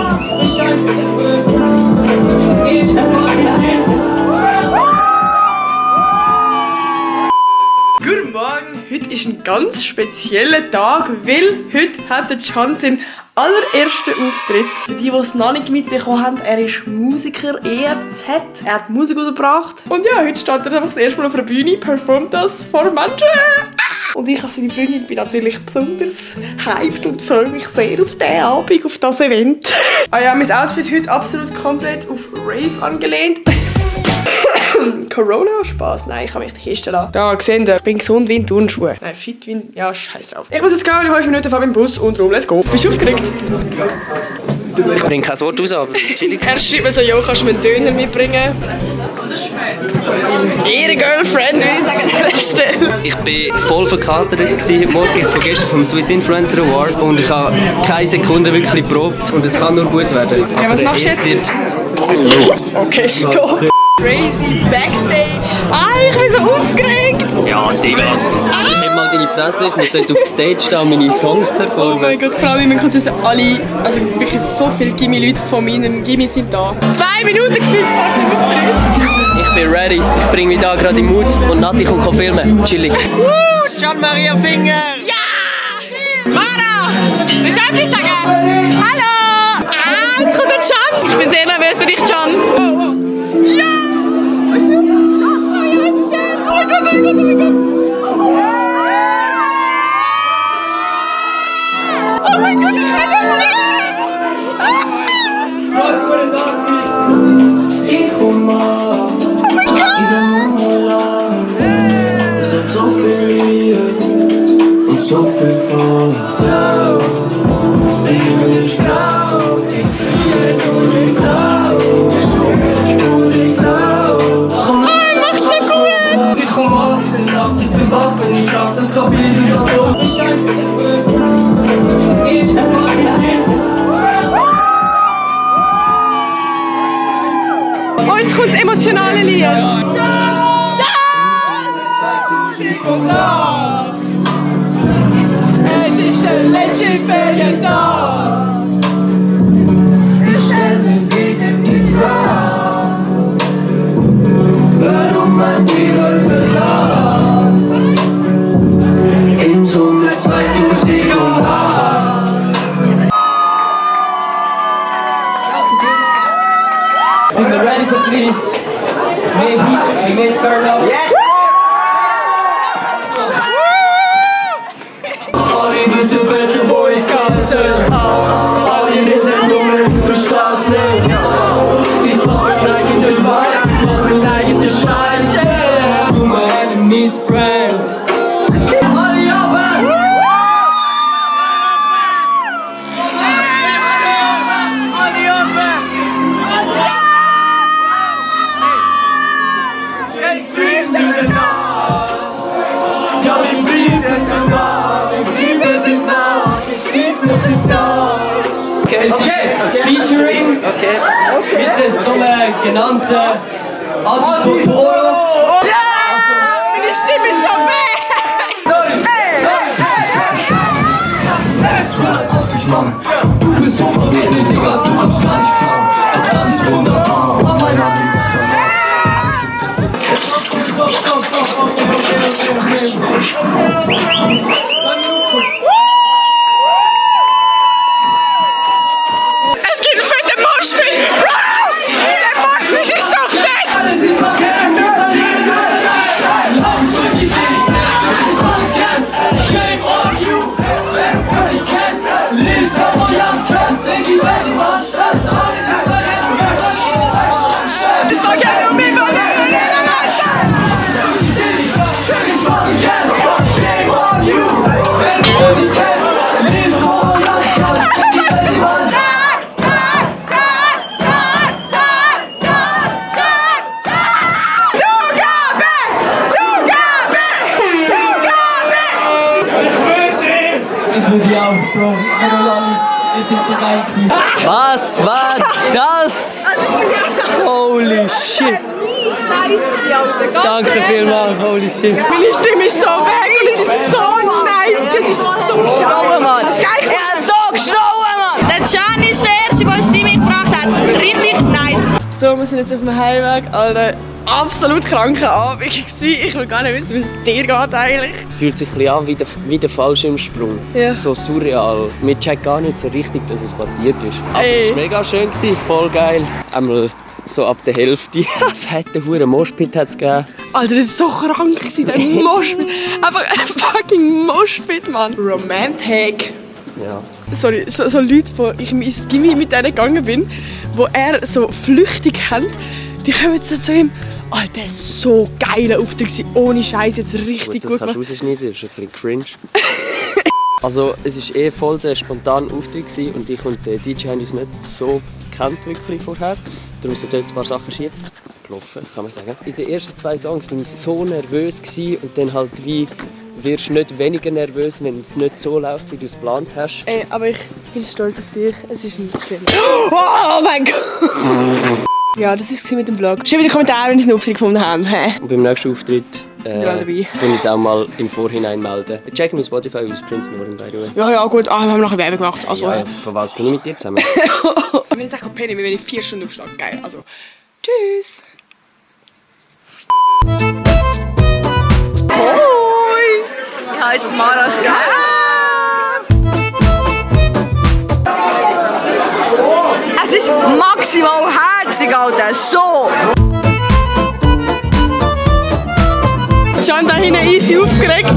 Guten Morgen, heute ist ein ganz spezieller Tag, weil heute hat der Giahan seinen allerersten Auftritt. Für die, die es noch nicht mitbekommen haben, er ist Musiker, EFZ. Er hat Musik rausgebracht. Und ja, heute steht er einfach das erste Mal auf der Bühne, performt das vor Menschen. Und ich als seine Freundin bin natürlich besonders hyped und freue mich sehr auf diesen Abend, auf das Event. Ah ja, mein Outfit heute absolut komplett auf Rave angelehnt. Corona? Spaß? Nein, ich kann mich testen lassen. Da, seht ihr, ich bin gesund wie in Turnschuhe. Nein, fit wie in... Ja, scheiß drauf. Ich muss jetzt gehen, in 5 Minuten fahren mit dem Bus und rum, let's go. Bist du aufgeregt? Ich bringe kein Wort raus, aber chillig. Er schreibt mir so, jo, kannst du mir einen Döner mitbringen? Ihre Girlfriend, würde ich sagen, an dieser Stelle. Ich war voll verkatert heute Morgen von gestern vom Swiss Influencer Award und ich habe keine Sekunde wirklich geprobt und es kann nur gut werden. Ja, was machst du jetzt? Okay, stopp. Crazy Backstage. Ah, ich bin so aufgeregt. Ja, Digga. Nimm mal deine Fresse, ich muss dort auf der Stage stehen und meine Songs performen. Oh mein Gott, vor allem, man kann wissen, alle, also wirklich so viele Gimmi-Leute von meinem Gimmi sind da. 2 Minuten gefühlt vor dem Auftritt. Ich bin ready, ich bringe mich da gerade in den Mut und Nati kommt filmen. Chillig. Jean-Maria Finger! Ja! Mara! Willst du etwas sagen? Hallo! Ah, jetzt kommt der Giahan. Ich bin sehr nervös für dich, Giahan. Oh, oh. Ja! Oh, es ist schön. Oh ja, es ist schön. Oh mein Gott, oh mein Gott, oh mein Gott. Oh mein Gott, ich kann das nicht! Ich komm mal, in den Monat. Es hat so viel Liebe und so viel Feuer. Der Himmel ist grau, ich fühle du glaubst. Du glaubst. Komm mit, ich komm mal in der Nacht, ich bin wach, wenn ich schlaf, das Kapitel kommt los. Ich Oh, jetzt kommt das emotionale Lied. Ja! Es ist der letzte Ferientag. Ich stell mir wieder die Frage, warum man die Rolle verlässt. Im Sommer 2008. Sind wir ready for 3? Mehr Heat, mehr Turn-up. Yes! Alle wissen, welche Boys ganzen. Alle reden dumm, versteh's nicht. Ich mach mein eigenes Vibe, ich mach mein eigenes Scheiße. Du mein enemy's friend. Alle aber! Featuring mit so einem genannten Adjutoro. Ja! Meine Stimme ist schon weg! Auf dich, Mann. Du bist so verwirrend, Digga, du kommst gar nicht klar. Doch das ist wunderbar. Oh mein Gott. Es gibt einen fetten Moshpit! Der Moshpit ist so fett! Alles ist verkehrt! Shame on you! Wenn du es nicht kennst, Lil Tom und Young Trends in die Welt, die Mann statt alles ist verkehrt! Ich sag ja nur mir, weil wir in der Landschaft! Shame on you! Wenn du es nicht kennst, Lil Tom und Young Trends in die Welt, die Mann statt Ja, Bro, ich bin noch lange. Wir sind so geil gewesen. Was war das? Holy shit. Danke vielmals, holy shit. Meine Stimme ist so weg und es ist so nice. Es ist so schlau, Mann. Hast du geil gefunden? So geschrauen, Mann! Der Giahan ist der Erste, der Stimme So, wir sind jetzt auf dem Heimweg. Alter, absolut kranker Abend gewesen. Ich will gar nicht wissen, wie es dir geht eigentlich. Es fühlt sich ein bisschen an wie der Fallschirmsprung. Ja. So surreal. Wir checken gar nicht so richtig, dass es passiert ist. Aber Ey. es war mega schön, voll geil. Einmal so ab der Hälfte. Fette hure Moshpit hat es gegeben. Alter, das war so krank, der Moshpit. Einfach ein fucking Moshpit, Mann. Romantic. Ja. Sorry, so Leute, wo ich ins Gimmi mit denen gegangen bin, wo er so flüchtig kennt, die kommen jetzt so zu ihm. Alter, so geiler Auftritt gewesen, ohne Scheiß, jetzt richtig Das gut kannst du gemacht. rausschneiden, das ist ein bisschen cringe. Also es war voll der spontane Auftritt gewesen und ich und der DJ haben uns nicht so gekannt wirklich vorher. Darum sind dort ein paar Sachen schief gelaufen, kann man sagen. In den ersten 2 Songs bin ich so nervös gewesen und dann halt wie wirst du nicht weniger nervös, wenn es nicht so läuft, wie du es geplant hast. Ey, aber ich bin stolz auf dich, es ist ein Sinn. Oh mein Gott! Ja, das war es mit dem Vlog. Schreibt in die Kommentare, wenn ihr es einen Auftritt gefunden habt. Und beim nächsten Auftritt Sind wir alle dabei? tun uns auch mal im Vorhinein melden. Check mein Spotify aus, Prince Noren, by the way. Ja, gut, wir haben noch eine Werbung gemacht. Also, Ja, von was bin ich mit dir zusammen? wenn ich jetzt pennen, wenn ich 4 Stunden aufschlage. Geil, also, tschüss! Hoi! Ich habe jetzt Maras Es ist maximal herzig, Alter. So! Jahr da hinten easy aufgeregt.